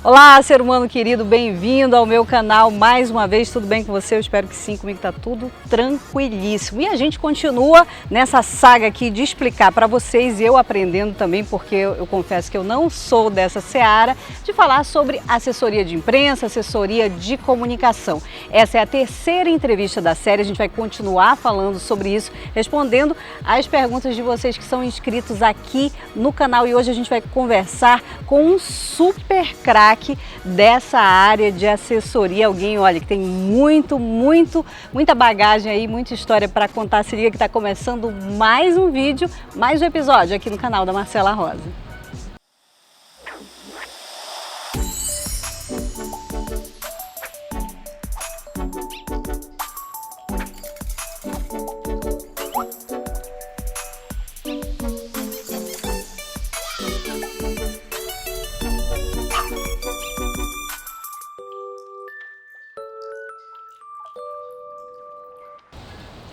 Olá, ser humano querido, bem-vindo ao meu canal mais uma vez, tudo bem com você? Eu espero que sim, comigo tá tudo tranquilíssimo. E a gente continua nessa saga aqui de explicar para vocês, e eu aprendendo também, porque eu confesso que eu não sou dessa seara, de falar sobre assessoria de imprensa, assessoria de comunicação. Essa é a terceira entrevista da série, a gente vai continuar falando sobre isso, respondendo as perguntas de vocês que são inscritos aqui no canal. E hoje a gente vai conversar com um super craque dessa área de assessoria, alguém, olha, que tem muita bagagem aí, muita história para contar. Se liga que está começando mais um vídeo, mais um episódio aqui no canal da Marcela Rosa.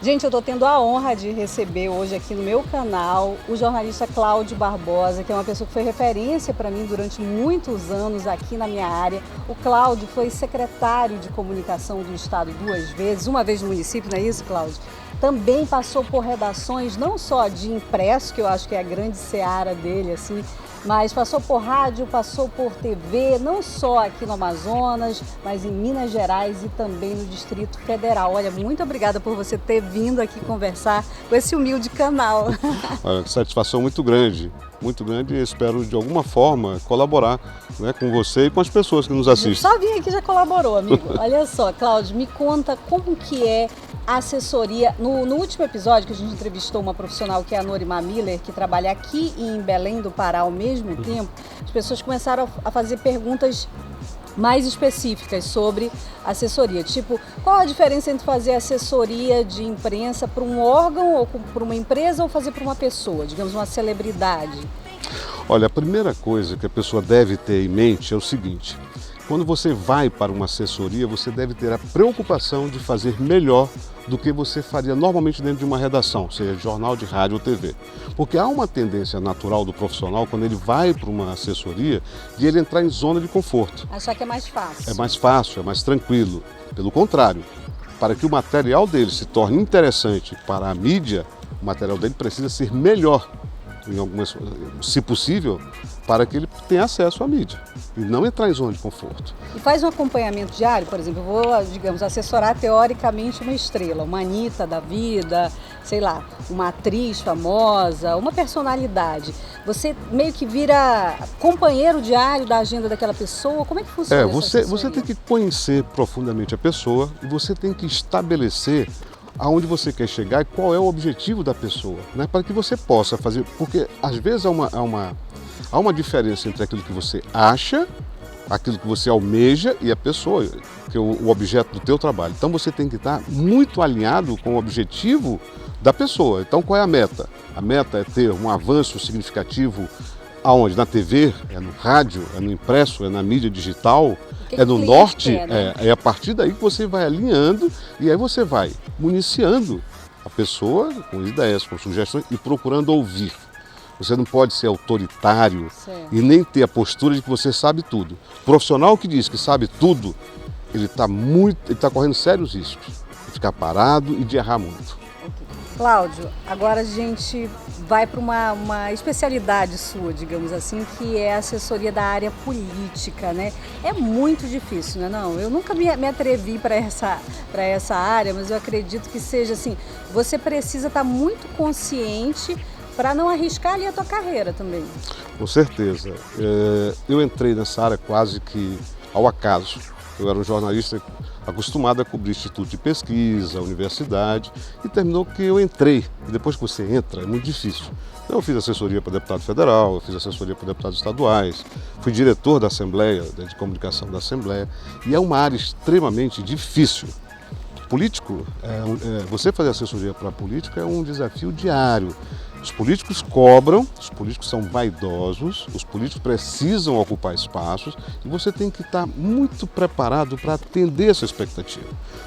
Gente, eu estou tendo a honra de receber hoje aqui no meu canal o jornalista Cláudio Barbosa, que é uma pessoa que foi referência para mim durante muitos anos aqui na minha área. O Cláudio foi secretário de comunicação do estado 2 vezes, uma vez no município, não é isso, Cláudio? Também passou por redações não só de impresso, que eu acho que é a grande seara dele, assim, mas passou por rádio, passou por TV, não só aqui no Amazonas, mas em Minas Gerais e também no Distrito Federal. Olha, muito obrigada por você ter vindo aqui conversar com esse humilde canal. Olha, satisfação muito grande e espero de alguma forma colaborar, né, com você e com as pessoas que nos assistem. Só vim aqui já colaborou, amigo. Olha só, Cláudio, me conta como que é a assessoria. No último episódio que a gente entrevistou uma profissional que é a Norimar Miller, que trabalha aqui em Belém do Pará ao mesmo tempo, as pessoas começaram a fazer perguntas mais específicas sobre assessoria, tipo, qual a diferença entre fazer assessoria de imprensa para um órgão ou para uma empresa ou fazer para uma pessoa, digamos, uma celebridade? Olha, a primeira coisa que a pessoa deve ter em mente é o seguinte: quando você vai para uma assessoria, você deve ter a preocupação de fazer melhor do que você faria normalmente dentro de uma redação, seja de jornal, de rádio ou TV. Porque há uma tendência natural do profissional, quando ele vai para uma assessoria, de ele entrar em zona de conforto. Achar que é mais fácil. É mais fácil, é mais tranquilo. Pelo contrário, para que o material dele se torne interessante para a mídia, o material dele precisa ser melhor, em algumas, se possível, para que ele tenha acesso à mídia e não entrar em zona de conforto. E faz um acompanhamento diário, por exemplo, eu vou, digamos, assessorar teoricamente uma estrela, uma Anitta da vida, sei lá, uma atriz famosa, uma personalidade. Você meio que vira companheiro diário da agenda daquela pessoa? Como é que funciona você tem que conhecer profundamente a pessoa e você tem que estabelecer aonde você quer chegar e qual é o objetivo da pessoa, né? Para que você possa fazer, porque às vezes há uma diferença entre aquilo que você acha, aquilo que você almeja e a pessoa, que é o objeto do teu trabalho. Então você tem que estar muito alinhado com o objetivo da pessoa. Então qual é a meta? A meta é ter um avanço significativo aonde? Na TV, é no rádio, é no impresso, é na mídia digital, é no norte, é a partir daí que você vai alinhando e aí você vai municiando a pessoa com ideias, com sugestões e procurando ouvir. Você não pode ser autoritário e nem ter a postura de que você sabe tudo. O profissional que diz que sabe tudo, ele está correndo sérios riscos de ficar parado e de errar muito. Cláudio, agora a gente vai para uma especialidade sua, digamos assim, que é a assessoria da área política, né? É muito difícil, né? Não, eu nunca me atrevi para essa área, mas eu acredito que seja assim, você precisa estar muito consciente para não arriscar ali a tua carreira também. Com certeza. Eu entrei nessa área quase que ao acaso. Eu era um jornalista acostumado a cobrir instituto de pesquisa, universidade, e terminou que eu entrei. E depois que você entra, é muito difícil. Então, eu fiz assessoria para deputado federal, eu fiz assessoria para deputados estaduais, fui diretor da Assembleia, de comunicação da Assembleia, e é uma área extremamente difícil. Político, você fazer assessoria para político é um desafio diário. Os políticos cobram, os políticos são vaidosos, os políticos precisam ocupar espaços e você tem que estar muito preparado para atender essa expectativa.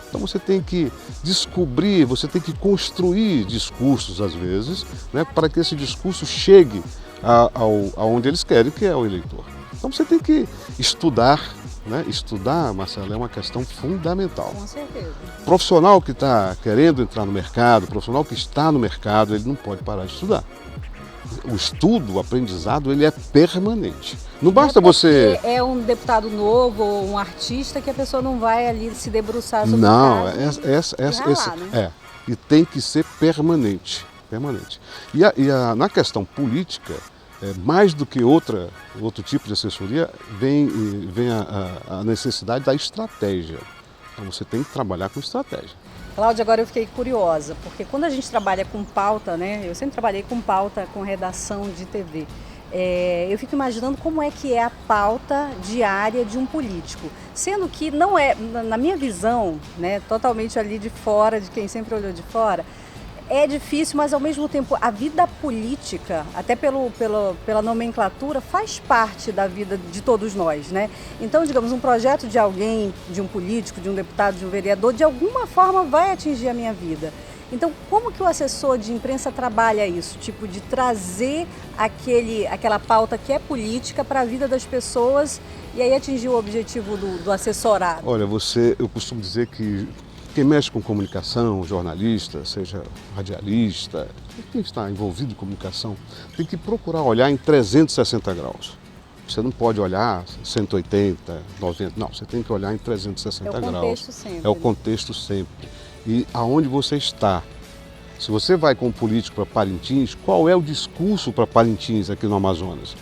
Então você tem que descobrir, você tem que construir discursos às vezes, né, para que esse discurso chegue aonde eles querem, que é o eleitor. Então você tem que estudar, né? Estudar, Marcelo, é uma questão fundamental. Com certeza. O profissional que está querendo entrar no mercado, o profissional que está no mercado, ele não pode parar de estudar. O estudo, o aprendizado, ele é permanente. Não basta você... É um deputado novo ou um artista que a pessoa não vai ali se debruçar sobre Não, o caso e tem que ser permanente. Permanente. Na questão política, mais do que outro tipo de assessoria, vem a necessidade da estratégia. Então você tem que trabalhar com estratégia. Cláudia, agora eu fiquei curiosa, porque quando a gente trabalha com pauta, né? Eu sempre trabalhei com pauta, com redação de TV. Eu fico imaginando como é que é a pauta diária de um político. Sendo que não é, na minha visão, né, totalmente ali de fora, de quem sempre olhou de fora, é difícil, mas ao mesmo tempo a vida política, até pela nomenclatura, faz parte da vida de todos nós, né? Então, digamos, um projeto de alguém, de um político, de um deputado, de um vereador, de alguma forma vai atingir a minha vida. Então, como que o assessor de imprensa trabalha isso? Tipo, de trazer aquela pauta que é política para a vida das pessoas e aí atingir o objetivo do assessorado? Olha, eu costumo dizer que quem mexe com comunicação, jornalista, seja radialista, quem está envolvido em comunicação, tem que procurar olhar em 360 graus. Você não pode olhar 180, 90, não, você tem que olhar em 360 graus. É o contexto sempre. É o contexto sempre. E aonde você está. Se você vai com um político para Parintins, qual é o discurso para Parintins aqui no Amazonas?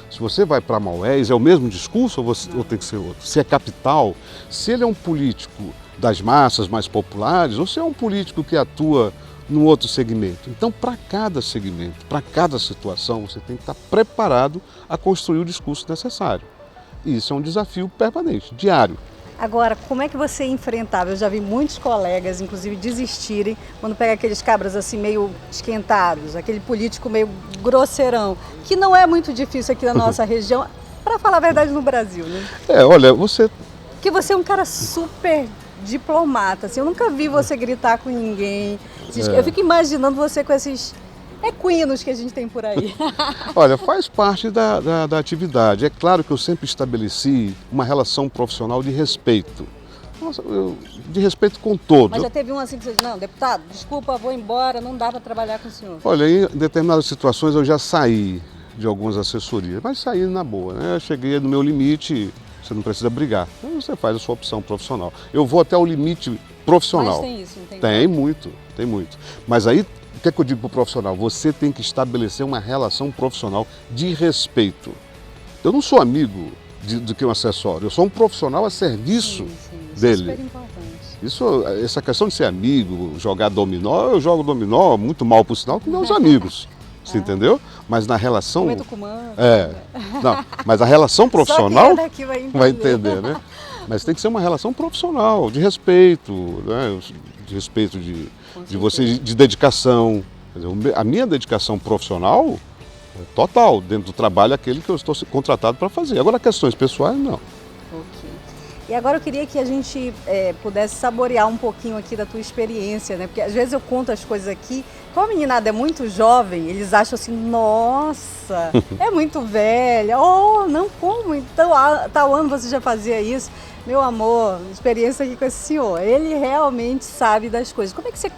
Se você vai para Maués, é o mesmo discurso ou tem que ser outro? Se é capital, se ele é um político das massas mais populares ou se é um político que atua num outro segmento. Então, para cada segmento, para cada situação, você tem que estar preparado a construir o discurso necessário. E isso é um desafio permanente, diário. Agora, como é que você enfrentava? Eu já vi muitos colegas, inclusive, desistirem quando pega aqueles cabras assim meio esquentados, aquele político meio grosseirão, que não é muito difícil aqui na nossa região, para falar a verdade, no Brasil, né? Olha, Porque você é um cara super diplomata, assim, eu nunca vi você gritar com ninguém. Eu fico imaginando você com esses equinos que a gente tem por aí. Olha, faz parte da atividade. É claro que eu sempre estabeleci uma relação profissional de respeito. Nossa, de respeito com todos. Mas já teve um assim que você disse, não, deputado, desculpa, vou embora, não dá para trabalhar com o senhor. Olha, em determinadas situações eu já saí de algumas assessorias, mas saí na boa, né? Eu cheguei no meu limite, você não precisa brigar. Então você faz a sua opção profissional. Eu vou até o limite profissional. Mas tem isso, não tem? Tem muito, tem muito. Mas aí, o que é que eu digo para o profissional? Você tem que estabelecer uma relação profissional de respeito. Eu não sou amigo de que um acessório, eu sou um profissional a serviço dele. Isso é super importante. Essa questão de ser amigo, jogar dominó, eu jogo dominó muito mal, por sinal, com meus amigos. Você entendeu? Mas na relação... Comer tucumã. Não, mas a relação profissional... Só quem é daqui vai entender, né? Mas tem que ser uma relação profissional, de respeito, né? De respeito de você, de dedicação. Quer dizer, a minha dedicação profissional é total, dentro do trabalho, aquele que eu estou contratado para fazer. Agora, questões pessoais, não. Ok. E agora eu queria que a gente pudesse saborear um pouquinho aqui da tua experiência, né? Porque às vezes eu conto as coisas aqui, como a meninada é muito jovem, eles acham assim, nossa, é muito velha, oh, não, como? Então, tal ano você já fazia isso? Meu amor, experiência aqui com esse senhor, ele realmente sabe das coisas. Como é que você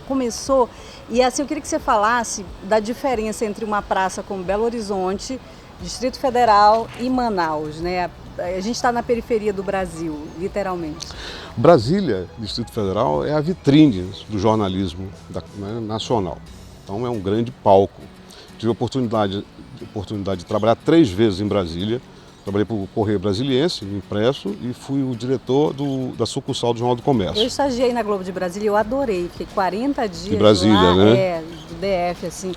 começou? E assim, eu queria que você falasse da diferença entre uma praça como Belo Horizonte, Distrito Federal e Manaus, né? A gente está na periferia do Brasil, literalmente. Brasília, Distrito Federal, é a vitrine do jornalismo nacional. Então é um grande palco. Tive a oportunidade de trabalhar 3 vezes em Brasília. Trabalhei para o Correio Brasiliense, impresso, e fui o diretor da sucursal do Jornal do Comércio. Eu estagiei na Globo de Brasília e eu adorei. Fiquei 40 dias de Brasília, lá, né? Do DF, assim.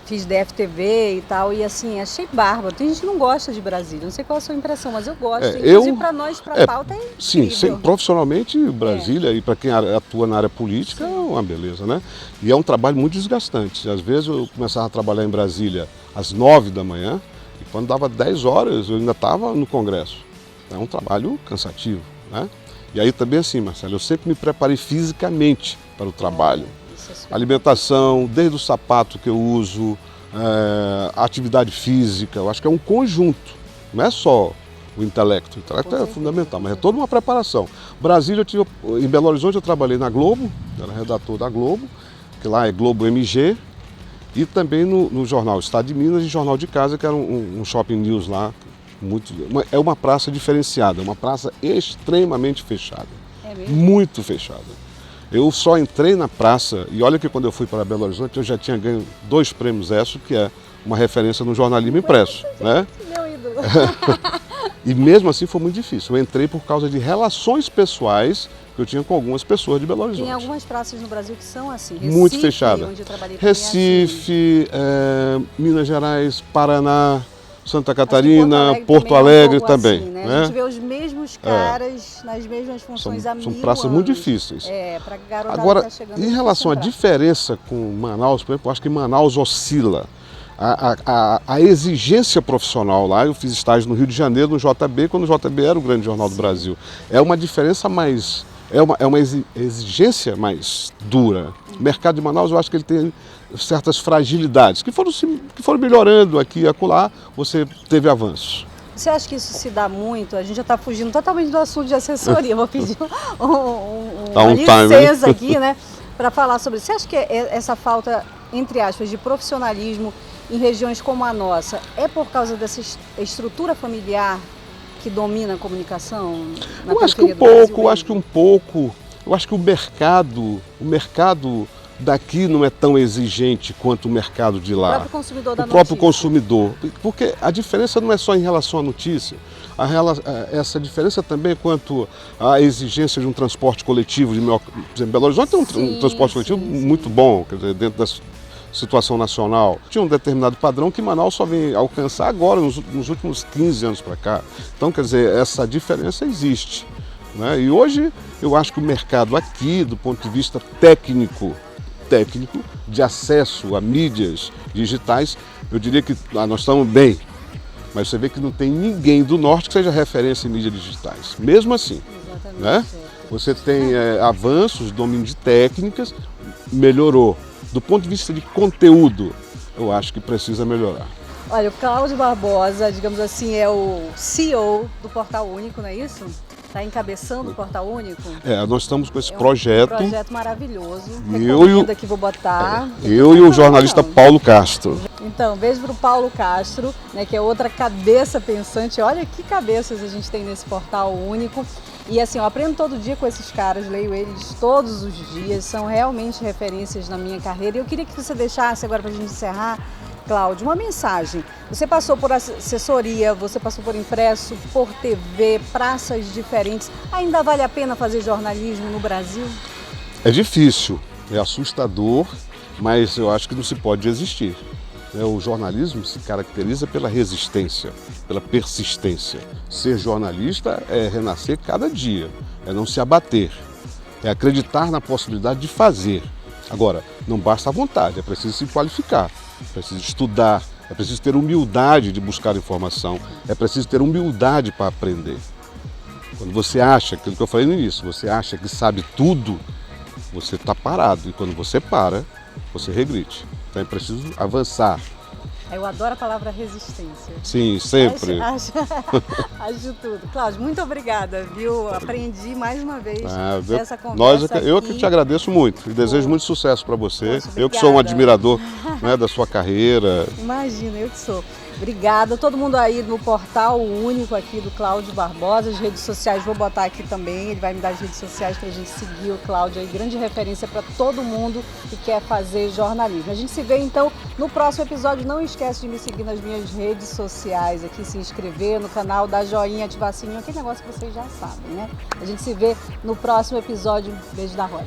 Fiz DF-TV e tal, e assim, achei bárbaro. Tem gente que não gosta de Brasília, não sei qual é a sua impressão, mas eu gosto. Inclusive, para nós, para a pauta, é incrível. Sim, profissionalmente, Brasília, e para quem atua na área política, é uma beleza, né? E é um trabalho muito desgastante. Às vezes eu começava a trabalhar em Brasília às 9 da manhã, e quando dava 10 horas, eu ainda estava no Congresso. É um trabalho cansativo, né? E aí também assim, Marcelo, eu sempre me preparei fisicamente para o trabalho. Alimentação, desde o sapato que eu uso, a atividade física, eu acho que é um conjunto. Não é só o intelecto é fundamental, mas é toda uma preparação. Brasília, em Belo Horizonte eu trabalhei na Globo, era redator da Globo, que lá é Globo MG, e também no jornal Estado de Minas e Jornal de Casa, que era um shopping news lá. É uma praça diferenciada, uma praça extremamente fechada, muito fechada. Eu só entrei na praça, e olha que quando eu fui para Belo Horizonte eu já tinha ganho 2 prêmios ESSO, que é uma referência no jornalismo impresso, né? Meu ídolo. E mesmo assim foi muito difícil. Eu entrei por causa de relações pessoais que eu tinha com algumas pessoas de Belo Horizonte. Tem algumas praças no Brasil que são assim. Recife, muito fechada. Onde eu trabalhei Recife, Minas Gerais, Paraná, Santa Catarina, Porto Alegre também. Assim, né? A gente vê os mesmos caras nas mesmas funções há 1000 anos. São praças muito difíceis. Para garotada. Agora, tá chegando em relação à diferença com Manaus, por exemplo, eu acho que Manaus oscila. A exigência profissional lá, eu fiz estágio no Rio de Janeiro, no JB, quando o JB era o grande jornal do Brasil. É uma diferença mais, é uma exigência mais dura. O mercado de Manaus, eu acho que ele tem certas fragilidades, que foram melhorando aqui e acolá, você teve avanços. Você acha que isso se dá muito? A gente já está fugindo totalmente do assunto de assessoria, vou pedir uma licença aqui, né, para falar sobre isso. Você acha que essa falta, entre aspas, de profissionalismo em regiões como a nossa, é por causa dessa estrutura familiar que domina a comunicação na periferia do Brasil? Eu acho que um pouco. Eu acho que o mercado daqui não é tão exigente quanto o mercado de lá. O próprio consumidor da notícia. O próprio consumidor. Porque a diferença não é só em relação à notícia. Essa diferença também é quanto à exigência de um transporte coletivo. Por exemplo, Belo Horizonte tem um transporte coletivo muito bom, quer dizer, dentro da situação nacional. Tinha um determinado padrão que Manaus só vem alcançar agora, nos últimos 15 anos para cá. Então, quer dizer, essa diferença existe, né? E hoje eu acho que o mercado aqui, do ponto de vista técnico, de acesso a mídias digitais, eu diria que nós estamos bem. Mas você vê que não tem ninguém do norte que seja referência em mídias digitais. Mesmo assim, né? Você tem avanços, domínio de técnicas, melhorou. Do ponto de vista de conteúdo, eu acho que precisa melhorar. Olha, o Cláudio Barbosa, digamos assim, é o CEO do Portal Único, não é isso? Está encabeçando o Portal Único? Nós estamos com esse projeto. Um projeto maravilhoso. Eu aqui vou botar. Eu e o jornalista Paulo Castro. Então, beijo para o Paulo Castro, né, que é outra cabeça pensante. Olha que cabeças a gente tem nesse Portal Único. E assim, eu aprendo todo dia com esses caras, leio eles todos os dias, são realmente referências na minha carreira. E eu queria que você deixasse agora para a gente encerrar, Cláudio, uma mensagem. Você passou por assessoria, você passou por impresso, por TV, praças diferentes. Ainda vale a pena fazer jornalismo no Brasil? É difícil, é assustador, mas eu acho que não se pode desistir. O jornalismo se caracteriza pela resistência, pela persistência. Ser jornalista é renascer cada dia, é não se abater, é acreditar na possibilidade de fazer. Agora, não basta a vontade, é preciso se qualificar, é preciso estudar, é preciso ter humildade de buscar informação, é preciso ter humildade para aprender. Quando você acha, aquilo que eu falei no início, você acha que sabe tudo, você está parado. E quando você para, você regride. Então é preciso avançar. Eu adoro a palavra resistência. Sim, sempre. Acho tudo. Cláudio, muito obrigada, viu? Aprendi mais uma vez essa conversa. Eu que te agradeço muito e desejo muito sucesso para você. Poxa, eu que sou um admirador, né, da sua carreira. Imagina, eu que sou. Obrigada. Todo mundo aí no Portal Único aqui do Cláudio Barbosa. As redes sociais vou botar aqui também. Ele vai me dar as redes sociais para a gente seguir o Cláudio aí. Grande referência para todo mundo que quer fazer jornalismo. A gente se vê então no próximo episódio. Não esquece de me seguir nas minhas redes sociais aqui, se inscrever no canal, dar joinha, ativar sininho. Aquele negócio que vocês já sabem, né? A gente se vê no próximo episódio. Beijo da Rosa.